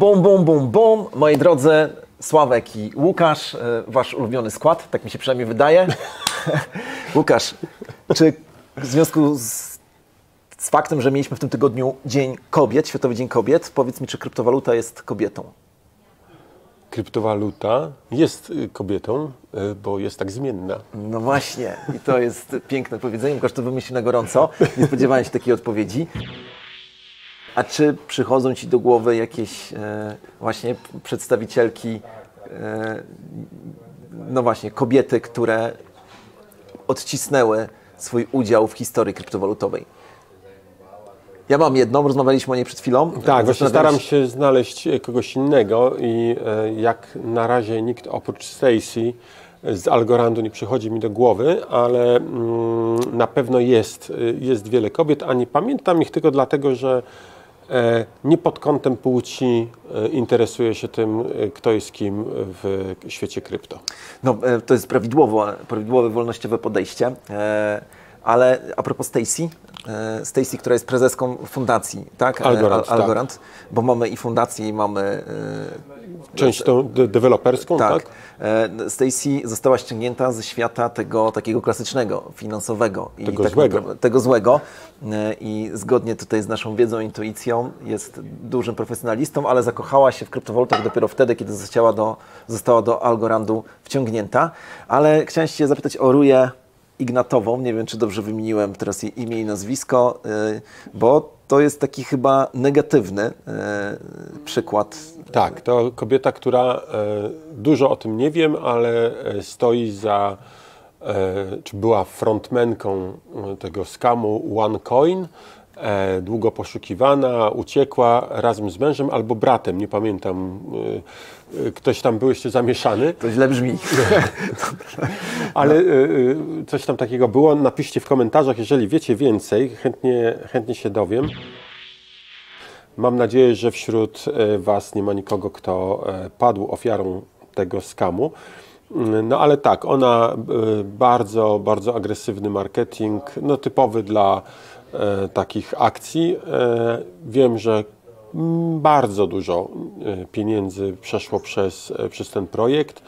Bum, bum, bum, bum. Moi drodzy, Sławek i Łukasz, wasz ulubiony skład, tak mi się przynajmniej wydaje. Łukasz, czy w związku z faktem, że mieliśmy w tym tygodniu Dzień Kobiet, Światowy Dzień Kobiet, powiedz mi, czy kryptowaluta jest kobietą? Kryptowaluta jest kobietą, bo jest tak zmienna. No właśnie, i to jest piękne powiedzenie. Łukasz to wymyślił na gorąco, nie spodziewałem się takiej odpowiedzi. A czy przychodzą Ci do głowy jakieś właśnie przedstawicielki, no właśnie, kobiety, które odcisnęły swój udział w historii kryptowalutowej? Ja mam jedną, rozmawialiśmy o niej przed chwilą. Tak, właśnie staram się znaleźć kogoś innego i jak na razie nikt oprócz Stacy z Algorandu nie przychodzi mi do głowy, ale na pewno jest wiele kobiet, a nie pamiętam ich tylko dlatego, że nie pod kątem płci interesuję się tym, kto jest kim w świecie krypto. No, to jest prawidłowe, wolnościowe podejście. Ale a propos Stacy, która jest prezeską fundacji, tak? Algorand, tak. Bo mamy i fundację, i mamy... część tą deweloperską, tak? Stacy została ściągnięta ze świata tego takiego klasycznego, finansowego. Tego złego. I zgodnie tutaj z naszą wiedzą, intuicją jest dużym profesjonalistą, ale zakochała się w kryptowalutach dopiero wtedy, kiedy została do Algorandu wciągnięta. Ale chciałem się zapytać o Ruję Ignatową, nie wiem, czy dobrze wymieniłem teraz jej imię i nazwisko, bo to jest taki chyba negatywny przykład. Tak, to kobieta, która dużo o tym nie wiem, ale stoi za, czy była frontmenką tego skamu OneCoin, długo poszukiwana, uciekła razem z mężem albo bratem, nie pamiętam, ktoś tam był jeszcze zamieszany. To źle brzmi. Ale coś tam takiego było. Napiszcie w komentarzach, jeżeli wiecie więcej, chętnie się dowiem. Mam nadzieję, że wśród Was nie ma nikogo, kto padł ofiarą tego skamu. No ale tak, ona bardzo, bardzo agresywny marketing, no typowy dla takich akcji. Wiem, że bardzo dużo pieniędzy przeszło przez ten projekt.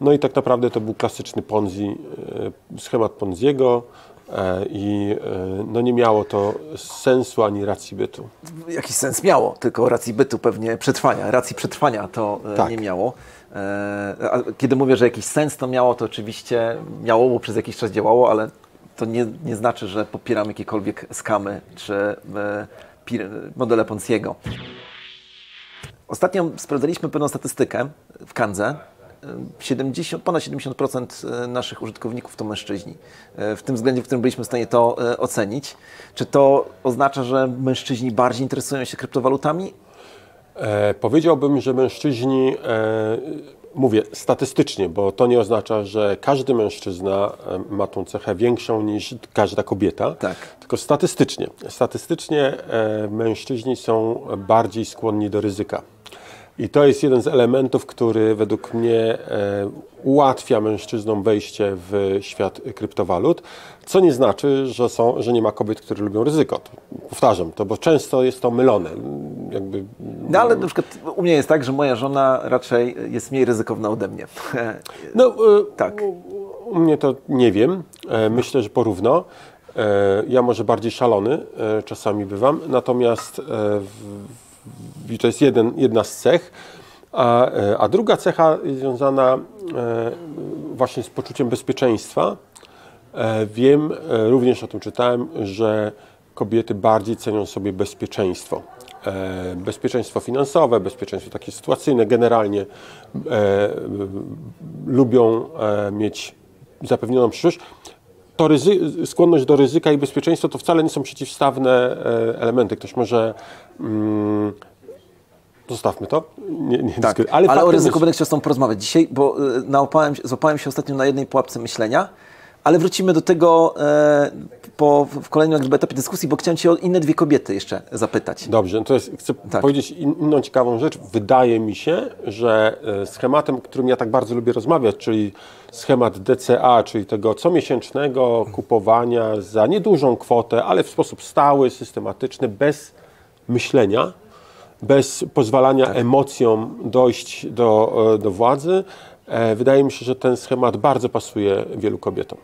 No i tak naprawdę to był klasyczny Ponzi, schemat Ponziego i no nie miało to sensu ani racji bytu. Jakiś sens miało, tylko racji bytu pewnie przetrwania. Racji przetrwania to tak nie miało. A kiedy mówię, że jakiś sens to miało, to oczywiście miało, bo przez jakiś czas działało, ale to nie znaczy, że popieramy jakiekolwiek skamy czy modele Ponziego. Ostatnio sprawdzaliśmy pewną statystykę w Kandze. Ponad 70% naszych użytkowników to mężczyźni. W tym względzie, w którym byliśmy w stanie to ocenić. Czy to oznacza, że mężczyźni bardziej interesują się kryptowalutami? Powiedziałbym, że mężczyźni, mówię statystycznie, bo to nie oznacza, że każdy mężczyzna ma tą cechę większą niż każda kobieta, tak, tylko statystycznie. Statystycznie mężczyźni są bardziej skłonni do ryzyka. I to jest jeden z elementów, który według mnie ułatwia mężczyznom wejście w świat kryptowalut, co nie znaczy, że nie ma kobiet, które lubią ryzyko. Powtarzam to, bo często jest to mylone. No ale na przykład u mnie jest tak, że moja żona raczej jest mniej ryzykowna ode mnie. No tak. U mnie to nie wiem. Myślę, że porówno. Ja może bardziej szalony czasami bywam, natomiast i to jest jedna z cech, a druga cecha jest związana właśnie z poczuciem bezpieczeństwa. Wiem, również o tym czytałem, że kobiety bardziej cenią sobie bezpieczeństwo. Bezpieczeństwo finansowe, bezpieczeństwo takie sytuacyjne, generalnie lubią mieć zapewnioną przyszłość. To skłonność do ryzyka i bezpieczeństwo to wcale nie są przeciwstawne elementy. Ktoś może... zostawmy to. Tak, ale o ryzyku będę chciał z Tobą porozmawiać dzisiaj, bo złapałem się ostatnio na jednej pułapce myślenia, ale wrócimy do tego w kolejnym etapie dyskusji, bo chciałem Cię o inne dwie kobiety jeszcze zapytać. Dobrze, no to chcę powiedzieć inną ciekawą rzecz. Wydaje mi się, że schematem, którym ja tak bardzo lubię rozmawiać, czyli schemat DCA, czyli tego comiesięcznego kupowania za niedużą kwotę, ale w sposób stały, systematyczny, bez myślenia, bez pozwalania emocjom dojść do władzy. Wydaje mi się, że ten schemat bardzo pasuje wielu kobietom.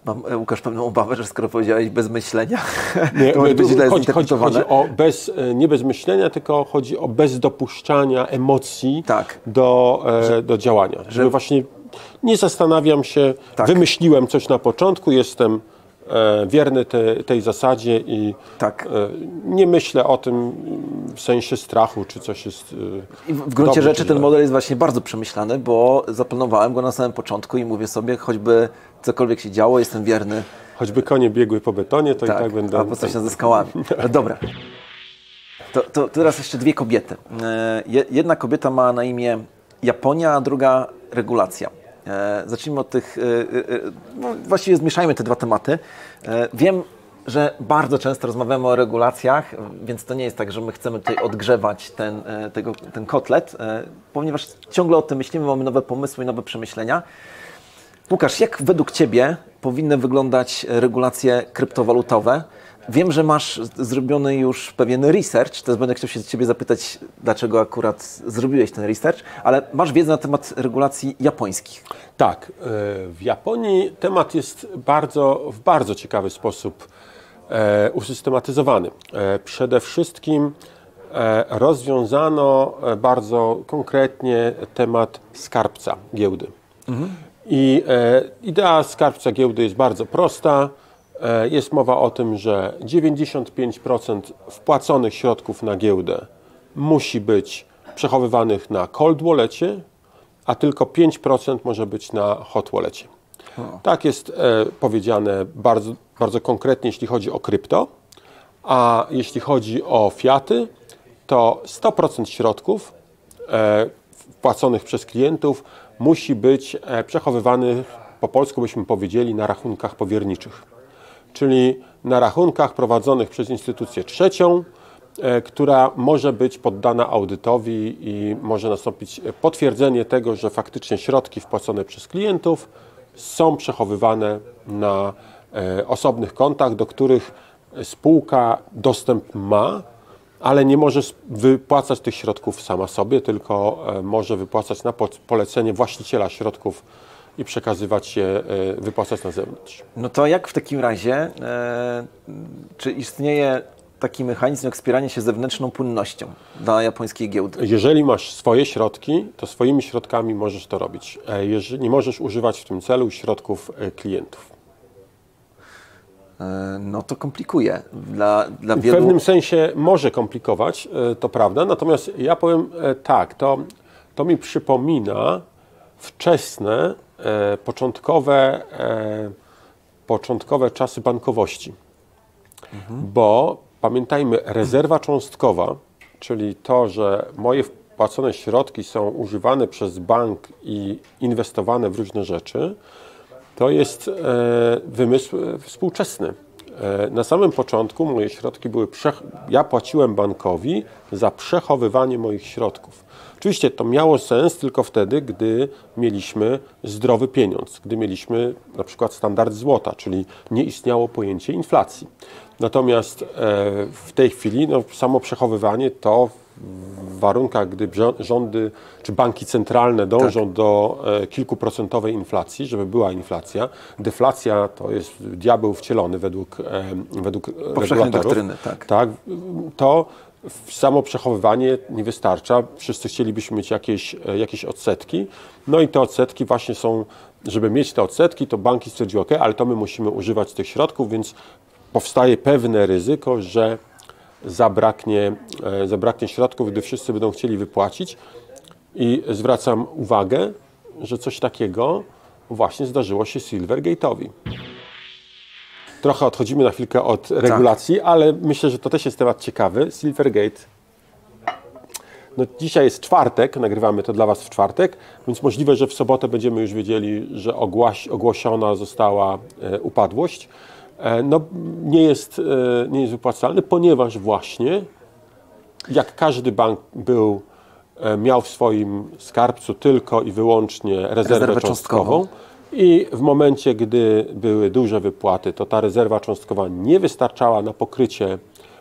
Mam, Łukasz, pewną obawę, że skoro powiedziałeś bez myślenia, to może być źle zinterpretowane. Chodzi o nie bez myślenia, tylko chodzi o bez dopuszczania emocji do działania. Żeby właśnie nie zastanawiam się, wymyśliłem coś na początku, jestem wierny tej zasadzie i nie myślę o tym w sensie strachu, czy coś jest I w gruncie rzeczy ten model jest właśnie bardzo przemyślany, bo zaplanowałem go na samym początku i mówię sobie, choćby cokolwiek się działo, jestem wierny. Choćby konie biegły po betonie, to i tak będę... Albo coś ze skałami. No dobra. To teraz jeszcze dwie kobiety. Jedna kobieta ma na imię Japonia, a druga regulacja. Zacznijmy od tych, no właściwie zmieszajmy te dwa tematy. Wiem, że bardzo często rozmawiamy o regulacjach, więc to nie jest tak, że my chcemy tutaj odgrzewać ten kotlet, ponieważ ciągle o tym myślimy, mamy nowe pomysły i nowe przemyślenia. Łukasz, jak według Ciebie powinny wyglądać regulacje kryptowalutowe? Wiem, że masz zrobiony już pewien research, teraz będę chciał się Ciebie zapytać, dlaczego akurat zrobiłeś ten research, ale masz wiedzę na temat regulacji japońskich. Tak, w Japonii temat jest w bardzo ciekawy sposób usystematyzowany. Przede wszystkim rozwiązano bardzo konkretnie temat skarbca giełdy. I idea skarbca giełdy jest bardzo prosta. Jest mowa o tym, że 95% wpłaconych środków na giełdę musi być przechowywanych na cold wallecie, a tylko 5% może być na hot wallecie. Tak jest powiedziane bardzo, bardzo konkretnie, jeśli chodzi o krypto, a jeśli chodzi o fiaty, to 100% środków wpłaconych przez klientów musi być przechowywanych, po polsku byśmy powiedzieli, na rachunkach powierniczych, czyli na rachunkach prowadzonych przez instytucję trzecią, która może być poddana audytowi i może nastąpić potwierdzenie tego, że faktycznie środki wpłacone przez klientów są przechowywane na osobnych kontach, do których spółka dostęp ma, ale nie może wypłacać tych środków sama sobie, tylko może wypłacać na polecenie właściciela środków i przekazywać je, wypłacać na zewnątrz. No to jak w takim razie, czy istnieje taki mechanizm jak wspieranie się zewnętrzną płynnością dla japońskiej giełdy? Jeżeli masz swoje środki, to swoimi środkami możesz to robić. Nie możesz używać w tym celu środków klientów. No to komplikuje dla wielu... W pewnym sensie może komplikować, to prawda, natomiast ja powiem tak, to mi przypomina wczesne, początkowe czasy bankowości. Bo pamiętajmy, rezerwa cząstkowa, czyli to, że moje wpłacone środki są używane przez bank i inwestowane w różne rzeczy, to jest wymysł współczesny. Na samym początku moje środki były, ja płaciłem bankowi za przechowywanie moich środków. Oczywiście to miało sens tylko wtedy, gdy mieliśmy zdrowy pieniądz, gdy mieliśmy na przykład standard złota, czyli nie istniało pojęcie inflacji. Natomiast w tej chwili samo przechowywanie to w warunkach, gdy rządy czy banki centralne dążą do kilkuprocentowej inflacji, żeby była inflacja. Deflacja to jest diabeł wcielony według regulatorów. Doktryny, to samo przechowywanie nie wystarcza. Wszyscy chcielibyśmy mieć jakieś odsetki. No i te odsetki właśnie są, żeby mieć te odsetki, to banki stwierdziły, ok, ale to my musimy używać tych środków, więc powstaje pewne ryzyko, że zabraknie środków, gdy wszyscy będą chcieli wypłacić. I zwracam uwagę, że coś takiego właśnie zdarzyło się Silvergate'owi. Trochę odchodzimy na chwilkę od regulacji, ale myślę, że to też jest temat ciekawy. Silvergate. No, dzisiaj jest czwartek, nagrywamy to dla Was w czwartek, więc możliwe, że w sobotę będziemy już wiedzieli, że ogłoszona została upadłość. No, nie jest wypłacalny, ponieważ właśnie jak każdy bank miał w swoim skarbcu tylko i wyłącznie rezerwę cząstkową i w momencie, gdy były duże wypłaty, to ta rezerwa cząstkowa nie wystarczała na pokrycie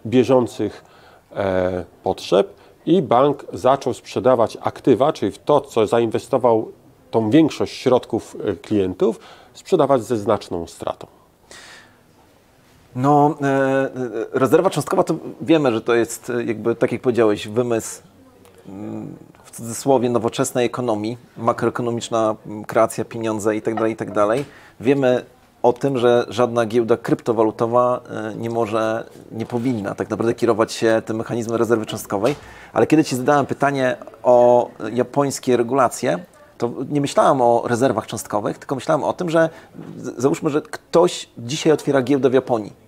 bieżących potrzeb i bank zaczął sprzedawać aktywa, czyli w to, co zainwestował tą większość środków klientów, sprzedawać ze znaczną stratą. No, rezerwa cząstkowa to wiemy, że to jest jakby, tak jak powiedziałeś, wymysł w cudzysłowie nowoczesnej ekonomii, makroekonomiczna kreacja pieniądza itd., itd. Wiemy o tym, że żadna giełda kryptowalutowa nie powinna tak naprawdę kierować się tym mechanizmem rezerwy cząstkowej, ale kiedy Ci zadałem pytanie o japońskie regulacje, to nie myślałem o rezerwach cząstkowych, tylko myślałem o tym, że załóżmy, że ktoś dzisiaj otwiera giełdę w Japonii.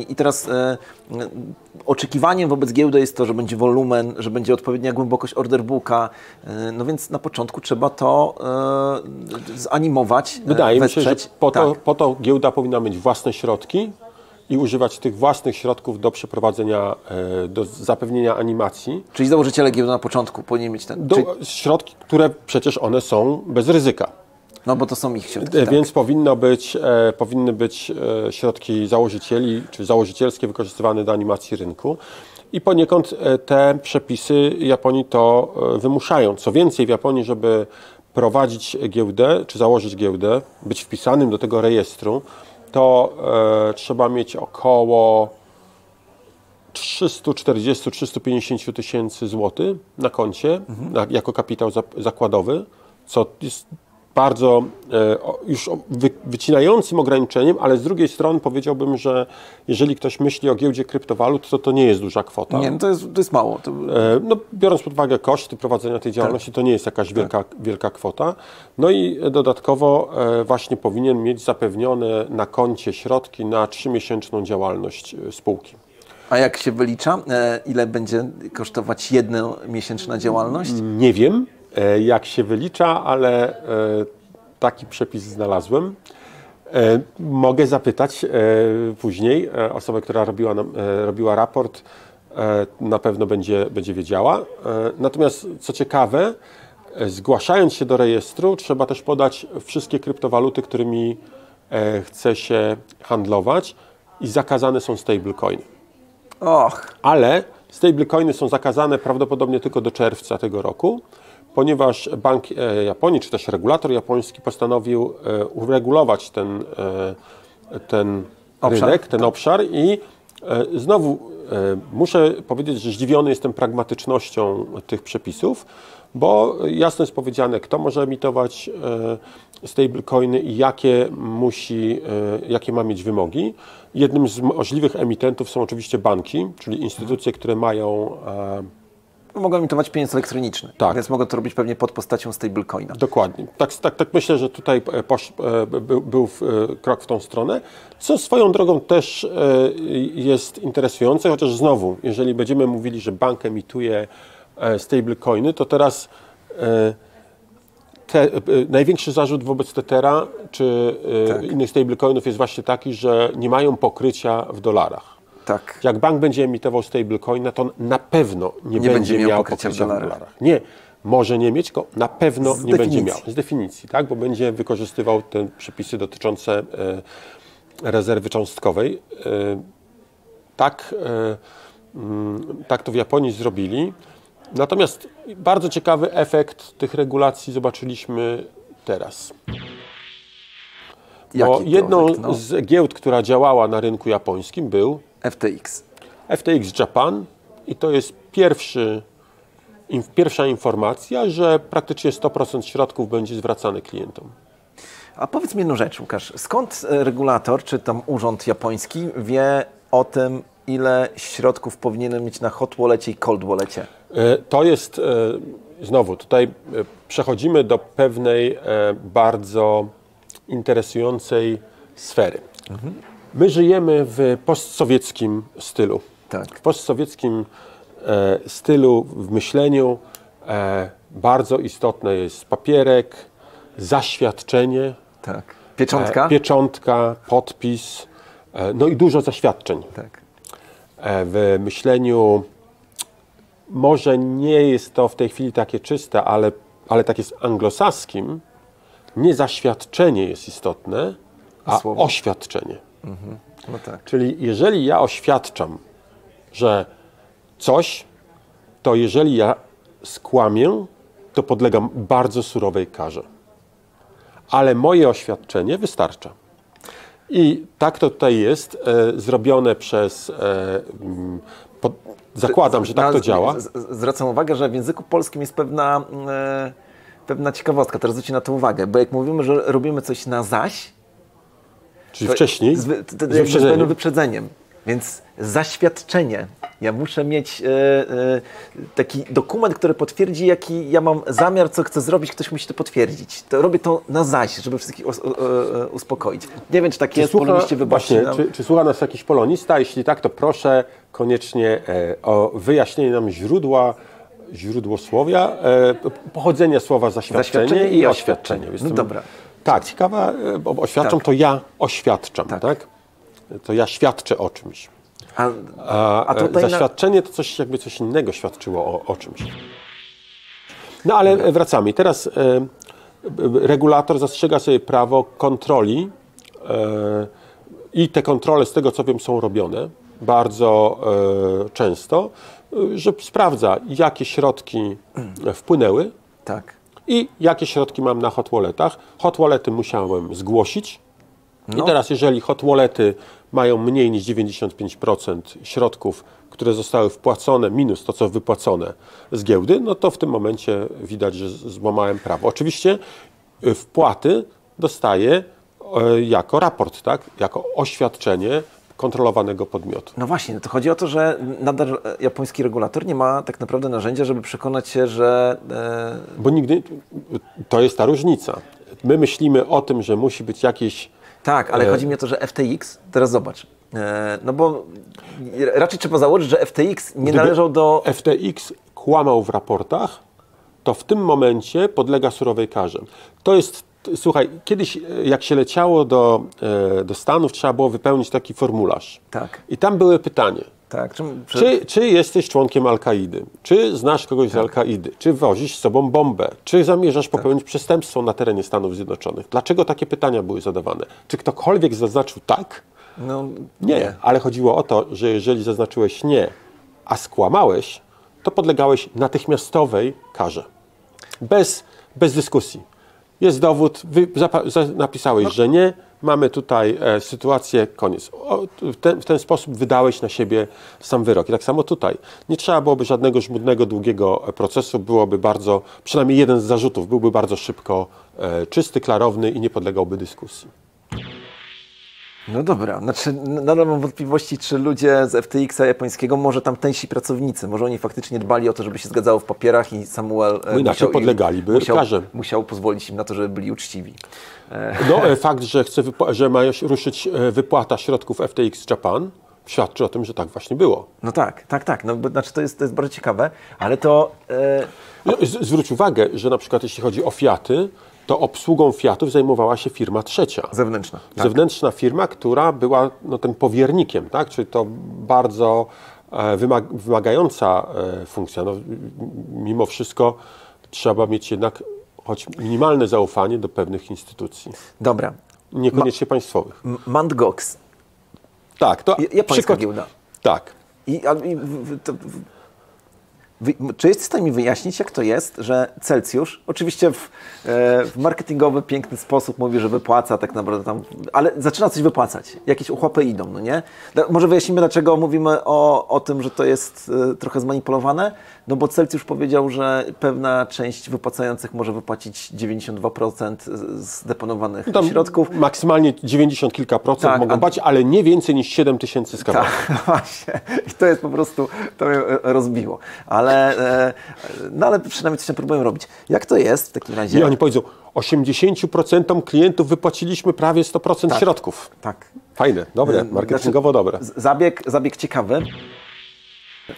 I teraz oczekiwaniem wobec giełdy jest to, że będzie wolumen, że będzie odpowiednia głębokość order booka, no więc na początku trzeba to zanimować, Wydaje mi się, że po to giełda powinna mieć własne środki i używać tych własnych środków do przeprowadzenia, do zapewnienia animacji. Czyli założyciele giełdy na początku powinni mieć ten... Środki, które przecież one są bez ryzyka. No bo to są ich środki. Więc powinny być środki założycieli, czy założycielskie wykorzystywane do animacji rynku. I poniekąd te przepisy Japonii to wymuszają. Co więcej, w Japonii, żeby prowadzić giełdę, czy założyć giełdę, być wpisanym do tego rejestru, to trzeba mieć około 340-350 tysięcy złotych na koncie, jako kapitał zakładowy, co jest bardzo już wycinającym ograniczeniem, ale z drugiej strony powiedziałbym, że jeżeli ktoś myśli o giełdzie kryptowalut, to nie jest duża kwota. Nie, no to jest mało. No, biorąc pod uwagę koszty prowadzenia tej działalności, to nie jest jakaś wielka kwota. No i dodatkowo właśnie powinien mieć zapewnione na koncie środki na 3-miesięczną działalność spółki. A jak się wylicza, ile będzie kosztować miesięczna działalność? Nie wiem, jak się wylicza, ale taki przepis znalazłem. Mogę zapytać później osobę, która robiła raport, na pewno będzie wiedziała. Natomiast co ciekawe, zgłaszając się do rejestru, trzeba też podać wszystkie kryptowaluty, którymi chce się handlować i zakazane są stablecoiny. Ale stablecoiny są zakazane prawdopodobnie tylko do czerwca tego roku, ponieważ Bank Japonii, czy też regulator japoński postanowił uregulować ten rynek, ten obszar i znowu muszę powiedzieć, że zdziwiony jestem pragmatycznością tych przepisów, bo jasno jest powiedziane, kto może emitować stablecoiny i jakie ma mieć wymogi. Jednym z możliwych emitentów są oczywiście banki, czyli instytucje, które mają... Mogą emitować pieniądz elektroniczny, więc mogą to robić pewnie pod postacią stablecoina. Dokładnie. Tak myślę, że tutaj był krok w tą stronę, co swoją drogą też jest interesujące, chociaż znowu, jeżeli będziemy mówili, że bank emituje stablecoiny, to teraz największy zarzut wobec Tethera czy innych stablecoinów jest właśnie taki, że nie mają pokrycia w dolarach. Tak. Jak bank będzie emitował stablecoina, to on na pewno nie będzie miał pokrycia w dolarach. Nie, może nie mieć, tylko na pewno nie będzie miał. Z definicji, tak? Bo będzie wykorzystywał te przepisy dotyczące rezerwy cząstkowej. Tak to w Japonii zrobili. Natomiast bardzo ciekawy efekt tych regulacji zobaczyliśmy teraz. Bo jedną z giełd, która działała na rynku japońskim, był FTX Japan i to jest pierwsza informacja, że praktycznie 100% środków będzie zwracane klientom. A powiedz mi jedną rzecz, Łukasz, skąd regulator, czy tam urząd japoński wie o tym, ile środków powinienem mieć na hot wallecie i cold wallecie? To jest, znowu, tutaj przechodzimy do pewnej bardzo interesującej sfery. My żyjemy w postsowieckim stylu. W postsowieckim stylu, w myśleniu bardzo istotne jest papierek, zaświadczenie, pieczątka, podpis, no i dużo zaświadczeń. W myśleniu może nie jest to w tej chwili takie czyste, ale tak jest anglosaskim, nie zaświadczenie jest istotne, a oświadczenie. Czyli jeżeli ja oświadczam, że coś, to jeżeli ja skłamię, to podlegam bardzo surowej karze. Ale moje oświadczenie wystarcza. I tak to tutaj jest zrobione przez... zakładam, że tak to działa. Zwracam uwagę, że w języku polskim jest pewna ciekawostka. Teraz zwróćcie na to uwagę, bo jak mówimy, że robimy coś na zaś, czyli wcześniej, z pewnym wyprzedzeniem. Więc zaświadczenie. Ja muszę mieć taki dokument, który potwierdzi, jaki ja mam zamiar, co chcę zrobić, ktoś musi to potwierdzić. To robię to na zaś, żeby wszystkich uspokoić. Nie wiem, czy tak jest, poloniści wybaczcie. Czy słucha nas jakiś polonista? Jeśli tak, to proszę koniecznie o wyjaśnienie nam źródłosłowia, pochodzenia słowa zaświadczenie i oświadczenie. No dobra. Tak, ciekawa, bo oświadczam, to ja oświadczam, tak? To ja świadczę o czymś. A zaświadczenie to coś innego świadczyło o czymś. No ale wracamy. Teraz regulator zastrzega sobie prawo kontroli i te kontrole, z tego co wiem, są robione bardzo często, że sprawdza, jakie środki wpłynęły i jakie środki mam na hot walletach. Hot wallety musiałem zgłosić. I teraz, jeżeli hot wallety mają mniej niż 95% środków, które zostały wpłacone, minus to, co wypłacone z giełdy, no to w tym momencie widać, że złamałem prawo. Oczywiście wpłaty dostaję jako raport, tak? Jako oświadczenie kontrolowanego podmiotu. No właśnie, to chodzi o to, że nadal japoński regulator nie ma tak naprawdę narzędzia, żeby przekonać się, że... Bo nigdy... To jest ta różnica. My myślimy o tym, że musi być jakieś... Tak, ale chodzi mi o to, że FTX, teraz zobacz, no bo raczej trzeba założyć, że FTX nie należał do... FTX kłamał w raportach, to w tym momencie podlega surowej karze. To jest, słuchaj, kiedyś jak się leciało do Stanów, trzeba było wypełnić taki formularz. Tak. I tam były pytanie. Tak. Czy jesteś członkiem Al-Kaidy? Czy znasz kogoś z Al-Kaidy? Czy wozisz z sobą bombę? Czy zamierzasz popełnić przestępstwo na terenie Stanów Zjednoczonych? Dlaczego takie pytania były zadawane? Czy ktokolwiek zaznaczył tak? No, nie. Ale chodziło o to, że jeżeli zaznaczyłeś nie, a skłamałeś, to podlegałeś natychmiastowej karze. Bez dyskusji. Jest dowód, napisałeś, że nie, mamy tutaj sytuację, koniec. W ten sposób wydałeś na siebie sam wyrok. I tak samo tutaj. Nie trzeba byłoby żadnego żmudnego, długiego procesu, byłoby bardzo, przynajmniej jeden z zarzutów byłby bardzo szybko czysty, klarowny i nie podlegałby dyskusji. No dobra, znaczy nadal mam wątpliwości, czy ludzie z FTX-a japońskiego, może tamtejsi pracownicy, może oni faktycznie dbali o to, żeby się zgadzało w papierach i Samuel musiał pozwolić im na to, żeby byli uczciwi. No, fakt, że ma ruszyć wypłata środków FTX Japan, świadczy o tym, że tak właśnie było. No tak. No, znaczy to jest bardzo ciekawe, ale to... Zwróć uwagę, że na przykład jeśli chodzi o Fiaty, to obsługą Fiatów zajmowała się firma trzecia. Zewnętrzna. Tak. Zewnętrzna firma, która była tym powiernikiem, tak? Czyli to bardzo wymagająca funkcja. No, mimo wszystko trzeba mieć jednak choć minimalne zaufanie do pewnych instytucji. Dobra. Niekoniecznie państwowych. Mt. Gox. Tak. To japońska giełda. Tak. Czy jesteś w stanie mi wyjaśnić, jak to jest, że Celsjusz, oczywiście w marketingowy, piękny sposób mówi, że wypłaca tak naprawdę tam, ale zaczyna coś wypłacać. Jakieś uchłopy idą, no nie? Może wyjaśnimy, dlaczego mówimy o tym, że to jest trochę zmanipulowane? No bo Celsjusz powiedział, że pewna część wypłacających może wypłacić 92% zdeponowanych środków. Maksymalnie 90 kilka procent mogą płacić, ale nie więcej niż 7 tysięcy z kawałkiem. Tak, właśnie. I to jest po prostu, to mnie rozbiło. Ale przynajmniej coś tam próbują robić. Jak to jest w takim razie? I oni powiedzą, 80% klientów wypłaciliśmy prawie 100% środków. Tak. Fajne, dobre, marketingowo dobre. Zabieg ciekawy.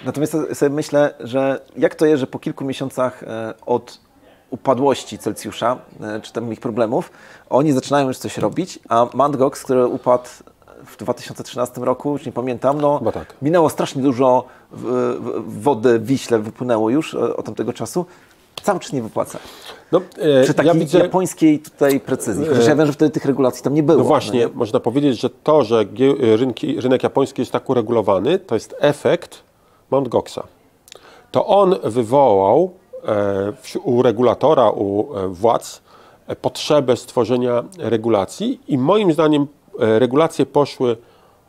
Natomiast sobie myślę, że jak to jest, że po kilku miesiącach od upadłości Celsjusza, czy tam ich problemów, oni zaczynają już coś robić, a Mt. Gox, który upadł w 2013 roku, już nie pamiętam, minęło strasznie dużo wody w Wiśle, wypłynęło już od tamtego czasu, cały czas nie wypłaca. Przy takiej japońskiej tutaj precyzji, chociaż ja wiem, że wtedy tych regulacji tam nie było. No właśnie, można powiedzieć, że to, że rynek japoński jest tak uregulowany, to jest efekt Mt. Goxa. To on wywołał u regulatora, u władz potrzebę stworzenia regulacji i moim zdaniem regulacje poszły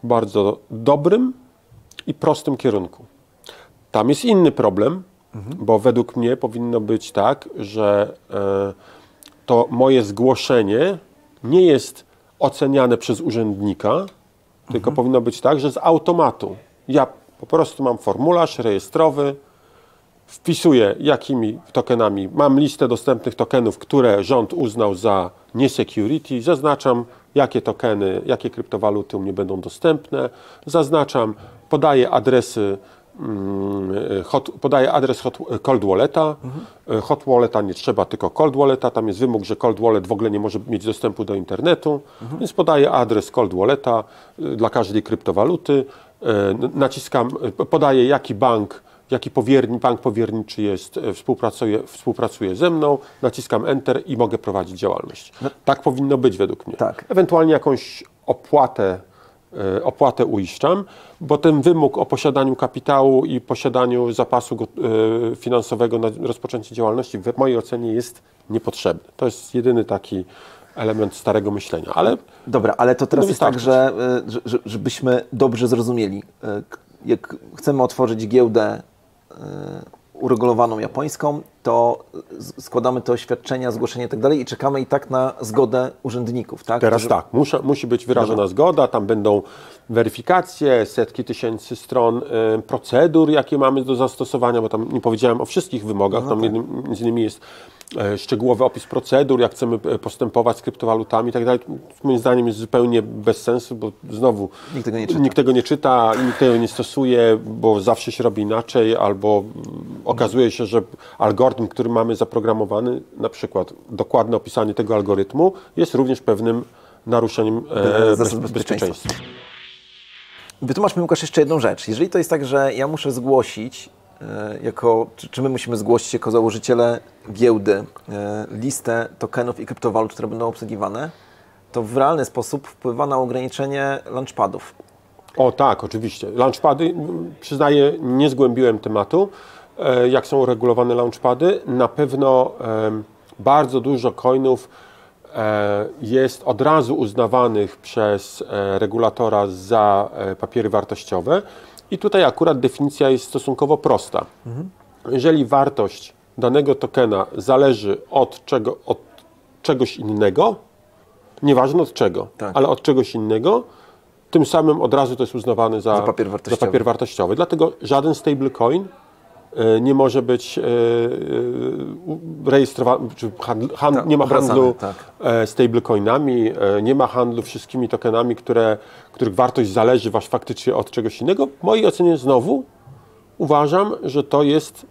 w bardzo dobrym i prostym kierunku. Tam jest inny problem, bo według mnie powinno być tak, że to moje zgłoszenie nie jest oceniane przez urzędnika, tylko powinno być tak, że z automatu ja po prostu mam formularz rejestrowy, wpisuję jakimi tokenami, mam listę dostępnych tokenów, które rząd uznał za nie-security, zaznaczam jakie tokeny, jakie kryptowaluty u mnie będą dostępne, zaznaczam, podaję adresy, podaję adres cold walleta. Hot walleta nie trzeba, tylko cold walleta. Tam jest wymóg, że cold wallet w ogóle nie może mieć dostępu do internetu, więc podaję adres cold walleta dla każdej kryptowaluty. Naciskam, podaję jaki bank powierniczy jest, współpracuje ze mną, naciskam Enter i mogę prowadzić działalność. Tak powinno być według mnie. Tak. Ewentualnie jakąś opłatę uiszczam, bo ten wymóg o posiadaniu kapitału i posiadaniu zapasu finansowego na rozpoczęcie działalności w mojej ocenie jest niepotrzebny. To jest jedyny taki element starego myślenia. Ale dobra, ale to teraz jest tak, żebyśmy dobrze zrozumieli. Jak chcemy otworzyć giełdę uregulowaną japońską, to składamy te oświadczenia, zgłoszenie i tak dalej i czekamy i tak na zgodę urzędników, tak? Teraz tak, musi być wyrażona zgoda, tam będą weryfikacje, setki tysięcy stron procedur, jakie mamy do zastosowania, bo tam nie powiedziałem o wszystkich wymogach, tam między innymi jest szczegółowy opis procedur, jak chcemy postępować z kryptowalutami i tak dalej. Moim zdaniem jest zupełnie bez sensu, bo znowu nikt tego nie czyta, nikt tego nie stosuje, bo zawsze się robi inaczej, albo okazuje się, że algorytm, który mamy zaprogramowany, na przykład dokładne opisanie tego algorytmu, jest również pewnym naruszeniem bezpieczeństwa. Wytłumacz mi, Łukasz, jeszcze jedną rzecz. Jeżeli to jest tak, że ja muszę zgłosić czy my musimy zgłosić jako założyciele giełdy listę tokenów i kryptowalut, które będą obsługiwane, to w realny sposób wpływa na ograniczenie launchpadów. O tak, oczywiście. Launchpady, przyznaję, nie zgłębiłem tematu, jak są uregulowane launchpady. Na pewno bardzo dużo coinów jest od razu uznawanych przez regulatora za papiery wartościowe. I tutaj akurat definicja jest stosunkowo prosta. Jeżeli wartość danego tokena zależy od czegoś innego, nieważne od czego, ale od czegoś innego, tym samym od razu to jest uznawane za papier wartościowy. Dlatego żaden stablecoin nie może być rejestrowany, czy nie ma handlu stablecoinami, nie ma handlu wszystkimi tokenami, których wartość zależy faktycznie od czegoś innego. W mojej ocenie znowu uważam, że to jest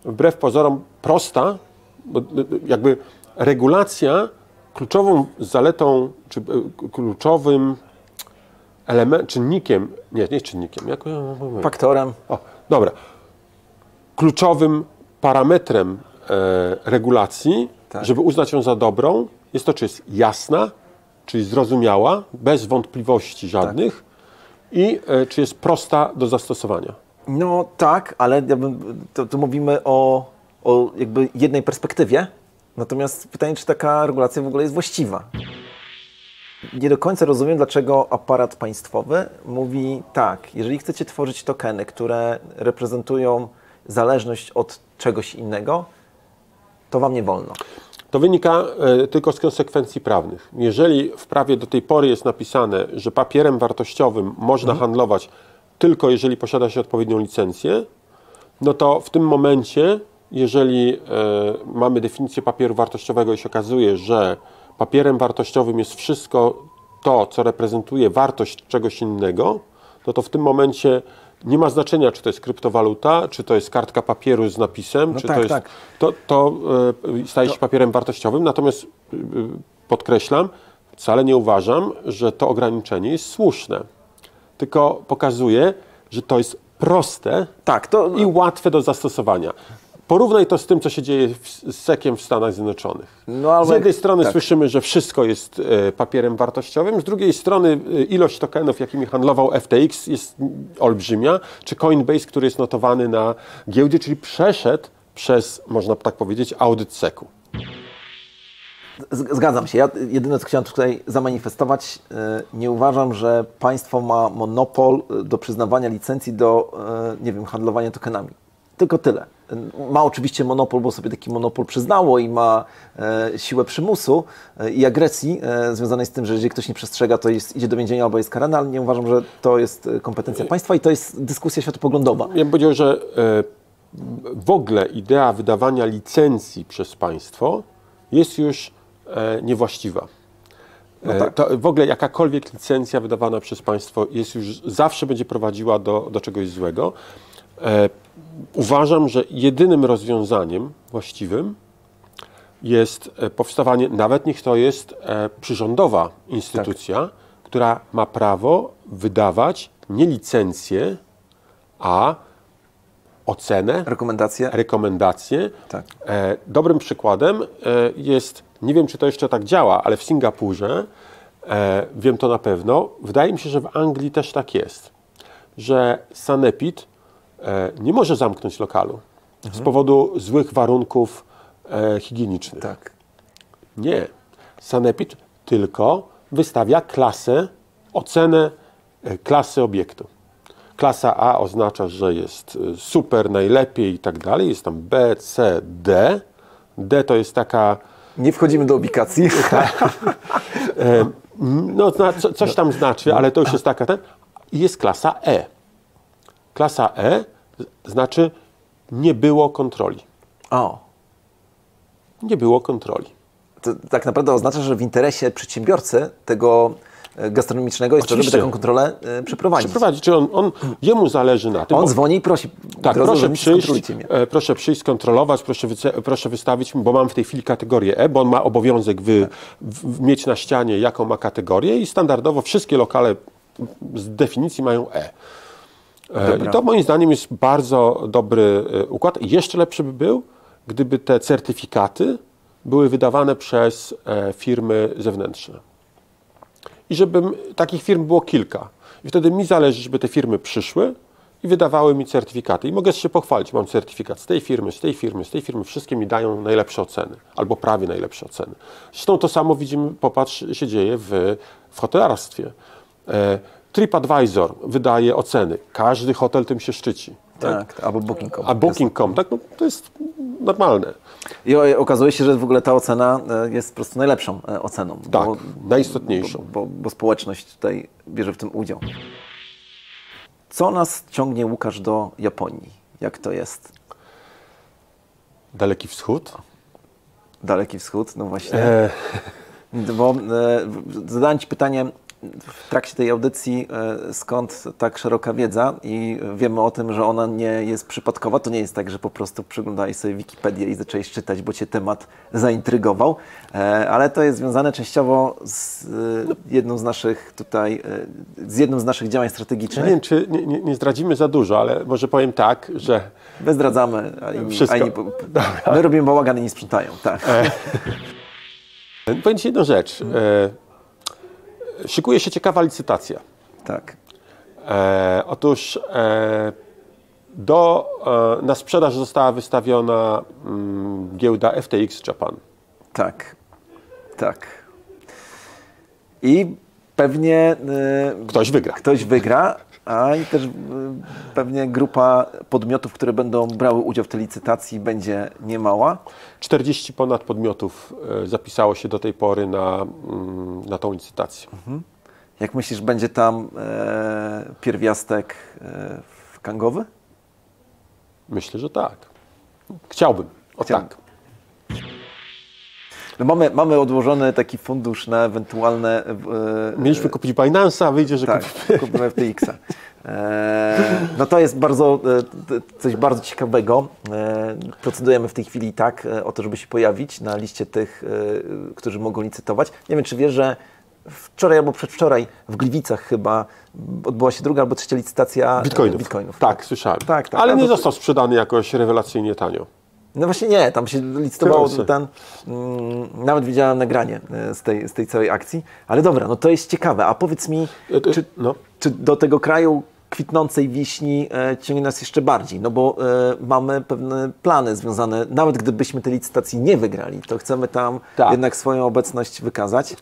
wbrew pozorom prosta, bo jakby regulacja kluczową zaletą, czy kluczowym czynnikiem, nie czynnikiem, faktorem. O, dobra. Kluczowym parametrem regulacji, żeby uznać ją za dobrą, jest to, czy jest jasna, czyli zrozumiała, bez wątpliwości żadnych i czy jest prosta do zastosowania. No tak, ale tu mówimy o jakby jednej perspektywie, natomiast pytanie, czy taka regulacja w ogóle jest właściwa. Nie do końca rozumiem, dlaczego aparat państwowy mówi tak, jeżeli chcecie tworzyć tokeny, które reprezentują zależność od czegoś innego, to wam nie wolno. To wynika tylko z konsekwencji prawnych. Jeżeli w prawie do tej pory jest napisane, że papierem wartościowym można handlować tylko jeżeli posiada się odpowiednią licencję, no to w tym momencie, jeżeli mamy definicję papieru wartościowego i się okazuje, że papierem wartościowym jest wszystko to, co reprezentuje wartość czegoś innego, no to w tym momencie nie ma znaczenia, czy to jest kryptowaluta, czy to jest kartka papieru z napisem, czy to jest. To staje się papierem wartościowym. Natomiast podkreślam, wcale nie uważam, że to ograniczenie jest słuszne. Tylko pokazuje, że to jest proste i łatwe do zastosowania. Porównaj to z tym, co się dzieje z SEC-iem w Stanach Zjednoczonych. Z jednej strony słyszymy, że wszystko jest papierem wartościowym, z drugiej strony ilość tokenów, jakimi handlował FTX, jest olbrzymia, czy Coinbase, który jest notowany na giełdzie, czyli przeszedł przez, można tak powiedzieć, audyt SEC-u. Zgadzam się. Ja jedyne, co chciałem tutaj zamanifestować, nie uważam, że państwo ma monopol do przyznawania licencji do, nie wiem, handlowania tokenami. Tylko tyle. Ma oczywiście monopol, bo sobie taki monopol przyznało i ma siłę przymusu i agresji związanej z tym, że jeżeli ktoś nie przestrzega, to idzie do więzienia albo jest karany, ale nie uważam, że to jest kompetencja państwa i to jest dyskusja światopoglądowa. Ja bym powiedział, że w ogóle idea wydawania licencji przez państwo jest już niewłaściwa. No tak. To w ogóle jakakolwiek licencja wydawana przez państwo jest już, zawsze będzie prowadziła do czegoś złego. Uważam, że jedynym rozwiązaniem właściwym jest powstawanie, nawet niech to jest przyrządowa instytucja, która ma prawo wydawać nie licencje, a ocenę, rekomendacje. Tak. Dobrym przykładem jest, nie wiem, czy to jeszcze tak działa, ale w Singapurze, wiem to na pewno, wydaje mi się, że w Anglii też tak jest, że sanepid nie może zamknąć lokalu z powodu złych warunków higienicznych. Tak. Nie. Sanepid tylko wystawia ocenę klasy obiektu. Klasa A oznacza, że jest super, najlepiej i tak dalej. Jest tam B, C, D. D to jest taka... Nie wchodzimy do ubikacji. No, coś tam znaczy, ale to już jest taka... I jest klasa E. Klasa E znaczy nie było kontroli. O. Nie było kontroli. To tak naprawdę oznacza, że w interesie przedsiębiorcy tego gastronomicznego jest to, żeby taką kontrolę przeprowadzić. Czyli jemu zależy na tym. On dzwoni i prosi. Tak, proszę przyjść, skontrolować, proszę wystawić mi, bo mam w tej chwili kategorię E, bo on ma obowiązek mieć na ścianie, jaką ma kategorię i standardowo wszystkie lokale z definicji mają E. I to moim zdaniem jest bardzo dobry układ. Jeszcze lepszy by był, gdyby te certyfikaty były wydawane przez firmy zewnętrzne. I żeby takich firm było kilka. I wtedy mi zależy, żeby te firmy przyszły i wydawały mi certyfikaty. I mogę się pochwalić, mam certyfikat z tej firmy, z tej firmy, z tej firmy. Wszystkie mi dają najlepsze oceny, albo prawie najlepsze oceny. Zresztą to samo widzimy, popatrz, się dzieje w hotelarstwie. TripAdvisor wydaje oceny. Każdy hotel tym się szczyci. Tak, albo Booking.com. A Booking.com, tak, no, to jest normalne. I okazuje się, że w ogóle ta ocena jest po prostu najlepszą oceną. Tak, najistotniejszą. Bo społeczność tutaj bierze w tym udział. Co nas ciągnie, Łukasz, do Japonii? Jak to jest? Daleki Wschód? Daleki Wschód, no właśnie. Bo zadałem Ci pytanie w trakcie tej audycji, skąd tak szeroka wiedza i wiemy o tym, że ona nie jest przypadkowa. To nie jest tak, że po prostu przeglądałeś sobie Wikipedię i zacząłeś czytać, bo Cię temat zaintrygował, ale to jest związane częściowo z jedną z naszych działań strategicznych. Nie wiem, czy nie zdradzimy za dużo, ale może powiem tak, że... My zdradzamy, my robimy bałagan i nie sprzątają. Tak. Powiem Ci jedną rzecz. Szykuje się ciekawa licytacja. Tak. Otóż na sprzedaż została wystawiona giełda FTX Japan. Tak, tak. I pewnie Ktoś wygra, a i też pewnie grupa podmiotów, które będą brały udział w tej licytacji, będzie niemała. 40 ponad podmiotów zapisało się do tej pory na tą licytację. Jak myślisz, będzie tam pierwiastek kangowy? Myślę, że tak. Chciałbym. Tak. No mamy odłożony taki fundusz na ewentualne... Mieliśmy kupić Binance'a, a wyjdzie, że kupimy FTX-a. No to jest coś bardzo ciekawego. Procedujemy w tej chwili o to, żeby się pojawić na liście tych, którzy mogą licytować. Nie wiem, czy wiesz, że wczoraj albo przedwczoraj w Gliwicach chyba odbyła się druga albo trzecia licytacja bitcoinów. Tak, słyszałem. Tak. Ale nie został sprzedany jakoś rewelacyjnie tanio. No właśnie nie, tam się licytowało nawet widziałem nagranie z tej całej akcji, ale dobra, no to jest ciekawe, a powiedz mi, czy do tego kraju kwitnącej wiśni ciągnie nas jeszcze bardziej, no bo mamy pewne plany związane, nawet gdybyśmy tej licytacji nie wygrali, to chcemy tam jednak swoją obecność wykazać.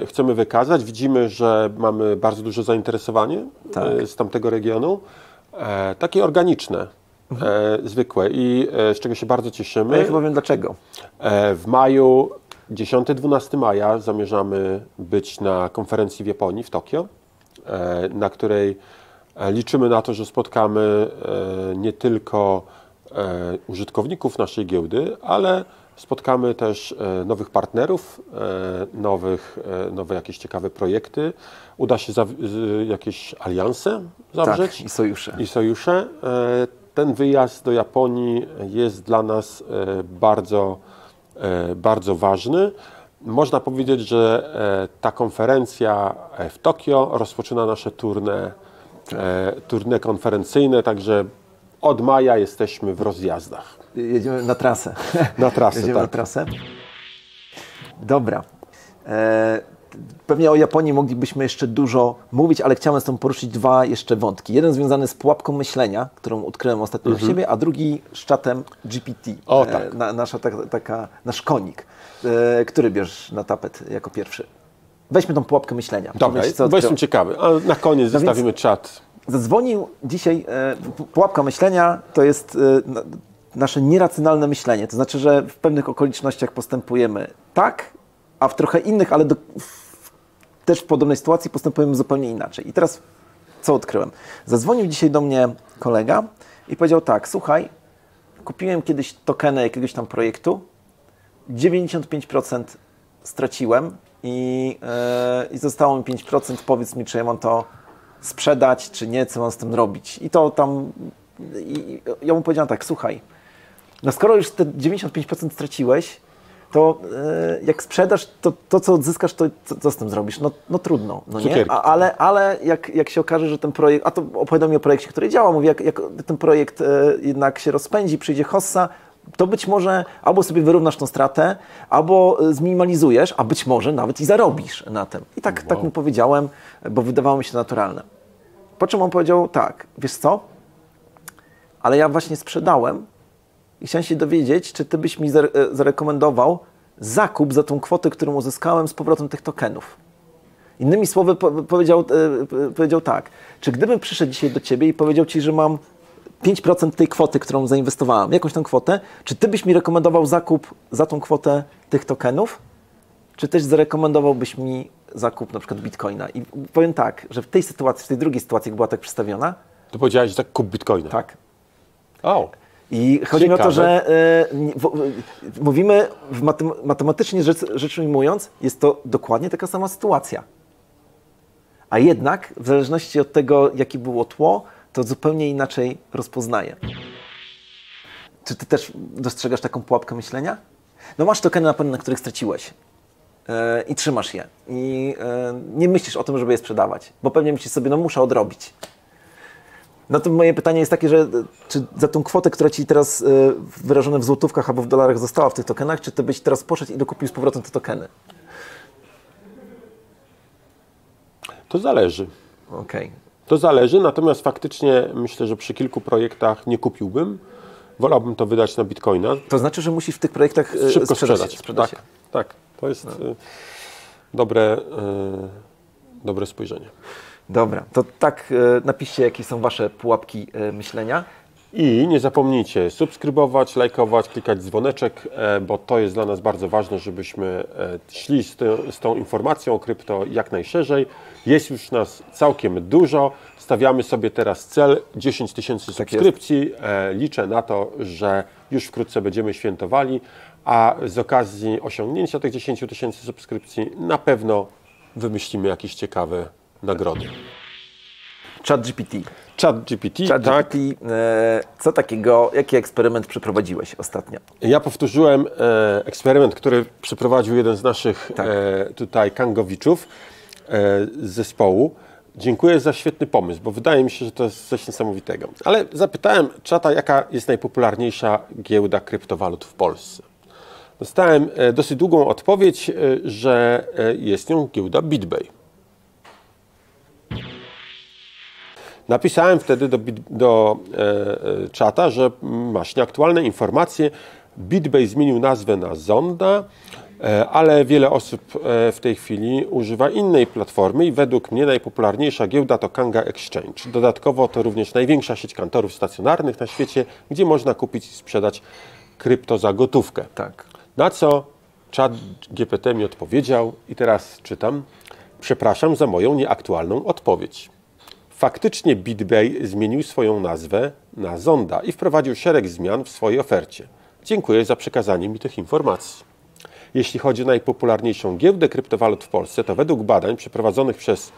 Chcemy wykazać, widzimy, że mamy bardzo duże zainteresowanie z tamtego regionu, takie organiczne, zwykłe i z czego się bardzo cieszymy. Ja chyba wiem dlaczego. W maju, 10-12 maja zamierzamy być na konferencji w Japonii, w Tokio, na której liczymy na to, że spotkamy nie tylko użytkowników naszej giełdy, ale spotkamy też nowych partnerów, nowe jakieś ciekawe projekty. Uda się jakieś alianse zawrzeć. Tak, i sojusze. Ten wyjazd do Japonii jest dla nas bardzo, bardzo ważny. Można powiedzieć, że ta konferencja w Tokio rozpoczyna nasze tournée konferencyjne, także od maja jesteśmy w rozjazdach. Jedziemy na trasę. Jedziemy na trasę. Dobra. Pewnie o Japonii moglibyśmy jeszcze dużo mówić, ale chciałem z tą poruszyć dwa jeszcze wątki. Jeden związany z pułapką myślenia, którą odkryłem ostatnio w siebie, a drugi z czatem GPT. Nasz konik. Który bierzesz na tapet jako pierwszy? Weźmy tą pułapkę myślenia. Dobra, bo jestem ciekawy, a na koniec zostawimy czat. Zadzwonił dzisiaj, pułapka myślenia to jest nasze nieracjonalne myślenie. To znaczy, że w pewnych okolicznościach postępujemy tak, a w trochę innych, ale też w podobnej sytuacji postępujemy zupełnie inaczej. I teraz co odkryłem? Zadzwonił dzisiaj do mnie kolega i powiedział tak, słuchaj, kupiłem kiedyś tokeny jakiegoś tam projektu, 95% straciłem i zostało mi 5%, powiedz mi, czy ja mam to sprzedać, czy nie, co mam z tym robić. I to tam, ja mu powiedziałem tak, słuchaj, no skoro już te 95% straciłeś, to jak sprzedasz, to co odzyskasz, to co z tym zrobisz? No trudno, no nie? Ale jak się okaże, że ten projekt, a to opowiadał mi o projekcie, który działa, mówi, jak ten projekt jednak się rozpędzi, przyjdzie hossa, to być może albo sobie wyrównasz tą stratę, albo zminimalizujesz, a być może nawet i zarobisz na tym. I tak mu powiedziałem, bo wydawało mi się naturalne. Po czym on powiedział tak, wiesz co, ale ja właśnie sprzedałem i chciałem się dowiedzieć, czy ty byś mi zarekomendował zakup za tą kwotę, którą uzyskałem z powrotem tych tokenów. Innymi słowy powiedział tak, czy gdybym przyszedł dzisiaj do ciebie i powiedział ci, że mam 5% tej kwoty, którą zainwestowałem, jakąś tą kwotę, czy ty byś mi rekomendował zakup za tą kwotę tych tokenów, czy też zarekomendowałbyś mi zakup na przykład bitcoina? I powiem tak, że w tej sytuacji, w tej drugiej sytuacji, jak była tak przedstawiona... To powiedziałeś, że tak kup bitcoina. Tak. O. I chodzi mi o to, że mówimy, matematycznie rzecz ujmując, jest to dokładnie taka sama sytuacja. A jednak, w zależności od tego, jakie było tło, to zupełnie inaczej rozpoznaje. Czy ty też dostrzegasz taką pułapkę myślenia? No masz tokeny na pewno, na których straciłeś i trzymasz je. I nie myślisz o tym, żeby je sprzedawać, bo pewnie myślisz sobie, no muszę odrobić. No to moje pytanie jest takie, że czy za tą kwotę, która ci teraz wyrażona w złotówkach albo w dolarach została w tych tokenach, czy ty byś teraz poszedł i dokupił z powrotem te tokeny? To zależy. Okej. To zależy, natomiast faktycznie myślę, że przy kilku projektach nie kupiłbym. Wolałbym to wydać na bitcoina. To znaczy, że musisz w tych projektach szybko sprzedać. Tak. To jest dobre spojrzenie. Dobra, to tak napiszcie, jakie są wasze pułapki myślenia. I nie zapomnijcie subskrybować, lajkować, klikać dzwoneczek, bo to jest dla nas bardzo ważne, żebyśmy szli z tą informacją o krypto jak najszerzej. Jest już nas całkiem dużo. Stawiamy sobie teraz cel 10 000 subskrypcji. Liczę na to, że już wkrótce będziemy świętowali, a z okazji osiągnięcia tych 10 000 subskrypcji na pewno wymyślimy jakieś ciekawe nagrody. ChatGPT. ChatGPT, tak. Co takiego, jaki eksperyment przeprowadziłeś ostatnio? Ja powtórzyłem eksperyment, który przeprowadził jeden z naszych tutaj kangowiczów z zespołu. Dziękuję za świetny pomysł, bo wydaje mi się, że to jest coś niesamowitego. Ale zapytałem czata, jaka jest najpopularniejsza giełda kryptowalut w Polsce. Dostałem dosyć długą odpowiedź, że jest nią giełda BitBay. Napisałem wtedy do czata, że masz nieaktualne informacje. BitBay zmienił nazwę na Zonda, ale wiele osób w tej chwili używa innej platformy i według mnie najpopularniejsza giełda to Kanga Exchange. Dodatkowo to również największa sieć kantorów stacjonarnych na świecie, gdzie można kupić i sprzedać krypto za gotówkę. Tak. Na co ChatGPT mi odpowiedział i teraz czytam. Przepraszam za moją nieaktualną odpowiedź. Faktycznie BitBay zmienił swoją nazwę na Zonda i wprowadził szereg zmian w swojej ofercie. Dziękuję za przekazanie mi tych informacji. Jeśli chodzi o najpopularniejszą giełdę kryptowalut w Polsce, to według badań przeprowadzonych przez,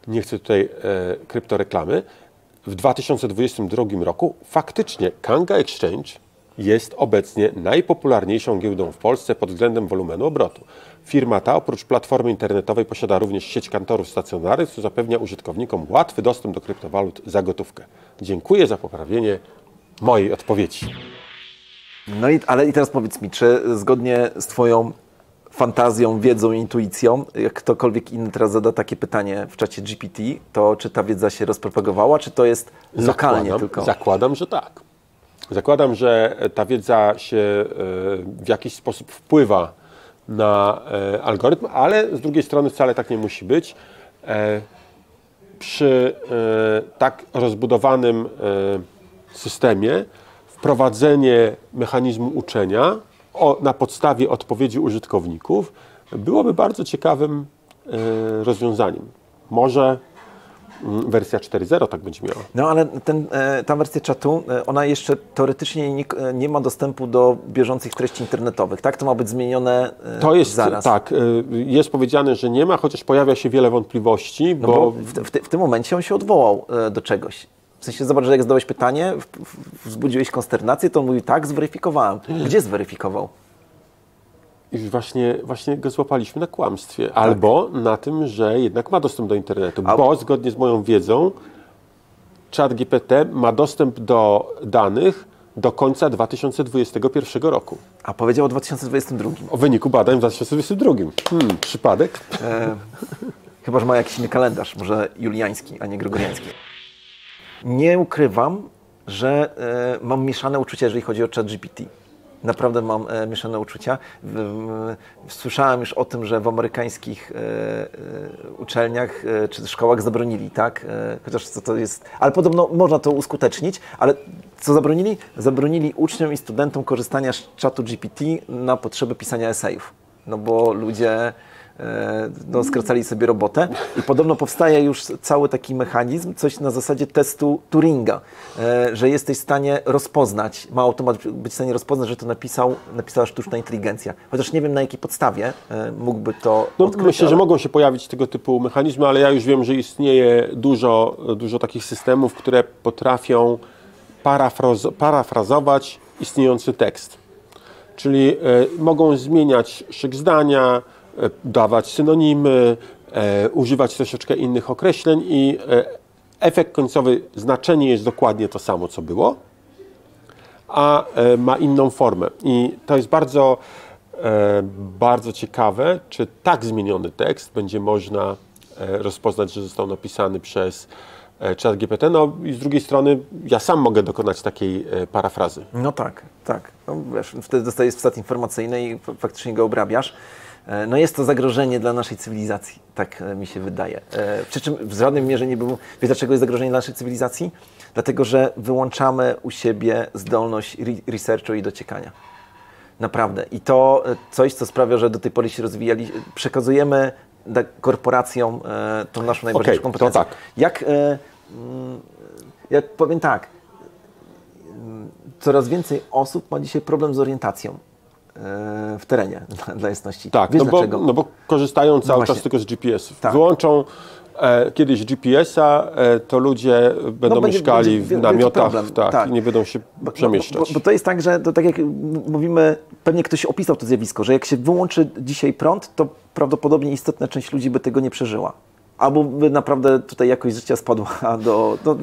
nie chcę tutaj kryptoreklamy, w 2022 roku faktycznie Kanga Exchange jest obecnie najpopularniejszą giełdą w Polsce pod względem wolumenu obrotu. Firma ta oprócz platformy internetowej posiada również sieć kantorów stacjonarnych, co zapewnia użytkownikom łatwy dostęp do kryptowalut za gotówkę. Dziękuję za poprawienie mojej odpowiedzi. No i teraz powiedz mi, czy zgodnie z Twoją fantazją, wiedzą, intuicją, jak ktokolwiek inny teraz zada takie pytanie w czacie GPT, to czy ta wiedza się rozpropagowała, czy to jest lokalnie tylko? Zakładam, że tak. Zakładam, że ta wiedza się w jakiś sposób wpływa na algorytm, ale z drugiej strony wcale tak nie musi być. Przy tak rozbudowanym systemie wprowadzenie mechanizmu uczenia na podstawie odpowiedzi użytkowników byłoby bardzo ciekawym rozwiązaniem. Może wersja 4.0 tak będzie miała. No ale ta wersja czatu, ona jeszcze teoretycznie nie ma dostępu do bieżących treści internetowych, tak? To ma być zmienione to jest, zaraz. Tak, jest powiedziane, że nie ma, chociaż pojawia się wiele wątpliwości. No bo w tym momencie on się odwołał do czegoś. W sensie, zobacz, że jak zadałeś pytanie, wzbudziłeś konsternację, to on mówi, tak, zweryfikowałem. Gdzie zweryfikował? I właśnie go złapaliśmy na kłamstwie. Tak. Albo na tym, że jednak ma dostęp do internetu. Bo zgodnie z moją wiedzą ChatGPT ma dostęp do danych do końca 2021 roku. A powiedział o 2022. O wyniku badań w 2022. Przypadek? Chyba, że ma jakiś inny kalendarz, może juliański, a nie gregoriański. Nie ukrywam, że mam mieszane uczucia, jeżeli chodzi o ChatGPT. Naprawdę mam mieszane uczucia. Słyszałem już o tym, że w amerykańskich uczelniach czy szkołach zabronili, tak? Chociaż co to jest... Ale podobno można to uskutecznić, ale co zabronili? Zabronili uczniom i studentom korzystania z czatu GPT na potrzeby pisania esejów. No bo ludzie skracali sobie robotę i podobno powstaje już cały taki mechanizm, coś na zasadzie testu Turinga, że jesteś w stanie rozpoznać, ma automat być w stanie rozpoznać, że to napisała sztuczna inteligencja. Chociaż nie wiem, na jakiej podstawie mógłby to odkryć. Myślę, że mogą się pojawić tego typu mechanizmy, ale ja już wiem, że istnieje dużo takich systemów, które potrafią parafrazować istniejący tekst. Czyli mogą zmieniać szyk zdania, dawać synonimy, używać troszeczkę innych określeń i efekt końcowy, znaczenie jest dokładnie to samo, co było, a ma inną formę. I to jest bardzo, bardzo ciekawe, czy tak zmieniony tekst będzie można rozpoznać, że został napisany przez ChatGPT. No i z drugiej strony ja sam mogę dokonać takiej parafrazy. No tak. No, wiesz, wtedy dostajesz wsad informacyjny i faktycznie go obrabiasz. No jest to zagrożenie dla naszej cywilizacji, tak mi się wydaje. Przy czym w żadnym mierze nie było... Wiesz, dlaczego jest zagrożenie dla naszej cywilizacji? Dlatego, że wyłączamy u siebie zdolność researchu i dociekania. Naprawdę. I to coś, co sprawia, że do tej pory się rozwijali, przekazujemy korporacjom tą naszą najważniejszą kompetencję. To tak. Jak powiem tak, coraz więcej osób ma dzisiaj problem z orientacją w terenie, dla jasności. Tak, Wiesz dlaczego? No bo korzystają cały czas tylko z GPS-ów. Tak. Wyłączą kiedyś GPS-a, to ludzie będą mieszkali w namiotach tak, i nie będą się przemieszczać. Bo to jest tak, że to tak jak mówimy, pewnie ktoś opisał to zjawisko, że jak się wyłączy dzisiaj prąd, to prawdopodobnie istotna część ludzi by tego nie przeżyła. albo by naprawdę tutaj jakość życia spadła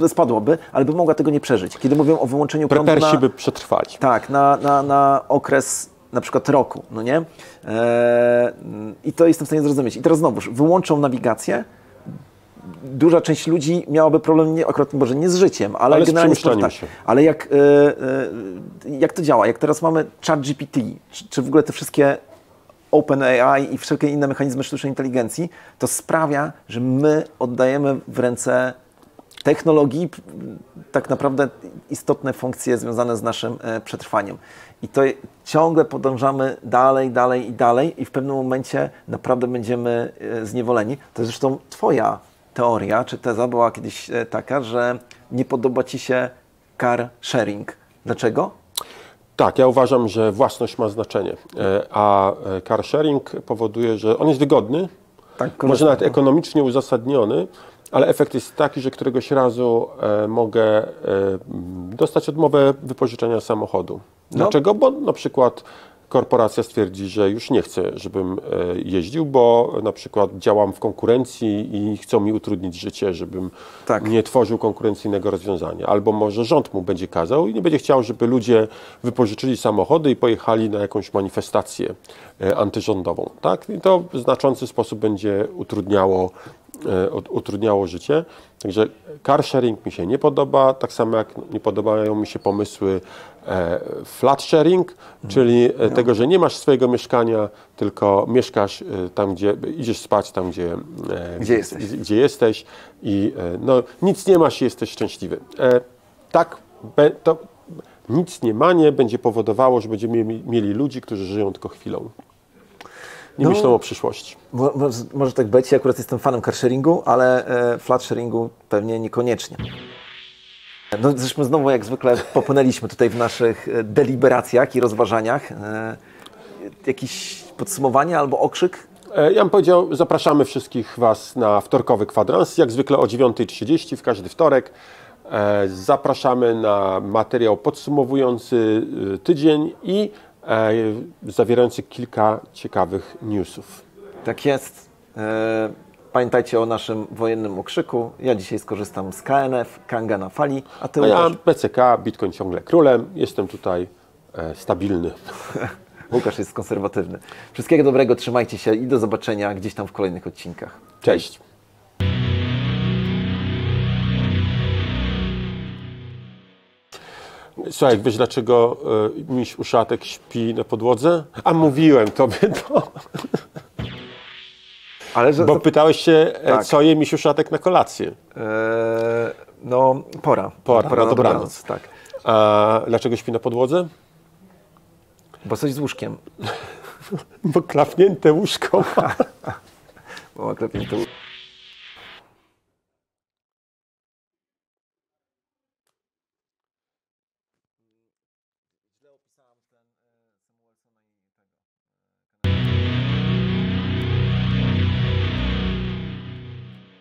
spadłoby, ale by mogła tego nie przeżyć. Kiedy mówią o wyłączeniu prądu Prepersi by przetrwali. Tak, na okres na przykład roku, no nie? I to jestem w stanie zrozumieć. I teraz znowuż, wyłączą nawigację, duża część ludzi miałaby problem, akurat może nie z życiem, ale generalnie tak. Ale jak to działa? Jak teraz mamy ChatGPT, czy w ogóle te wszystkie OpenAI i wszelkie inne mechanizmy sztucznej inteligencji, to sprawia, że my oddajemy w ręce technologii tak naprawdę istotne funkcje związane z naszym przetrwaniem. I to ciągle podążamy dalej i w pewnym momencie naprawdę będziemy zniewoleni. To jest zresztą twoja teoria, czy teza była kiedyś taka, że nie podoba ci się car sharing. Dlaczego? Tak, ja uważam, że własność ma znaczenie, a car sharing powoduje, że on jest wygodny, tak, może nawet ekonomicznie uzasadniony, ale efekt jest taki, że któregoś razu mogę dostać odmowę wypożyczenia samochodu. Dlaczego? Bo na przykład korporacja stwierdzi, że już nie chce, żebym jeździł, bo na przykład działam w konkurencji i chcą mi utrudnić życie, żebym nie tworzył konkurencyjnego rozwiązania. Albo może rząd mu będzie kazał i nie będzie chciał, żeby ludzie wypożyczyli samochody i pojechali na jakąś manifestację antyrządową. Tak? I to w znaczący sposób będzie utrudniało życie. Także car sharing mi się nie podoba, tak samo jak nie podobają mi się pomysły flat sharing, czyli tego, że nie masz swojego mieszkania, tylko mieszkasz tam, gdzie idziesz spać, tam, gdzie jesteś i nic nie masz i jesteś szczęśliwy. To nic nie manie będzie powodowało, że będziemy mieli ludzi, którzy żyją tylko chwilą. Nie myślą o przyszłości. Może tak być. Ja akurat jestem fanem car sharingu, ale flat sharingu pewnie niekoniecznie. Zresztą znowu jak zwykle popłynęliśmy tutaj w naszych deliberacjach i rozważaniach. Jakieś podsumowanie albo okrzyk? Ja bym powiedział, zapraszamy wszystkich Was na wtorkowy kwadrans, jak zwykle o 9:30 w każdy wtorek. Zapraszamy na materiał podsumowujący tydzień i zawierający kilka ciekawych newsów. Tak jest. Pamiętajcie o naszym wojennym okrzyku. Ja dzisiaj skorzystam z KNF, Kanga na fali, a ty ja PCK, Bitcoin ciągle królem. Jestem tutaj stabilny. Łukasz jest konserwatywny. Wszystkiego dobrego, trzymajcie się i do zobaczenia gdzieś tam w kolejnych odcinkach. Cześć. Słuchaj, wiesz dlaczego miś uszatek śpi na podłodze? A mówiłem tobie to. Bo pytałeś się, co je miś uszatek na kolację. Pora na dobranoc. Tak. A dlaczego śpi na podłodze? Bo coś z łóżkiem. Bo klapnięte łóżko ma. Bo ma klapnięte łóżko.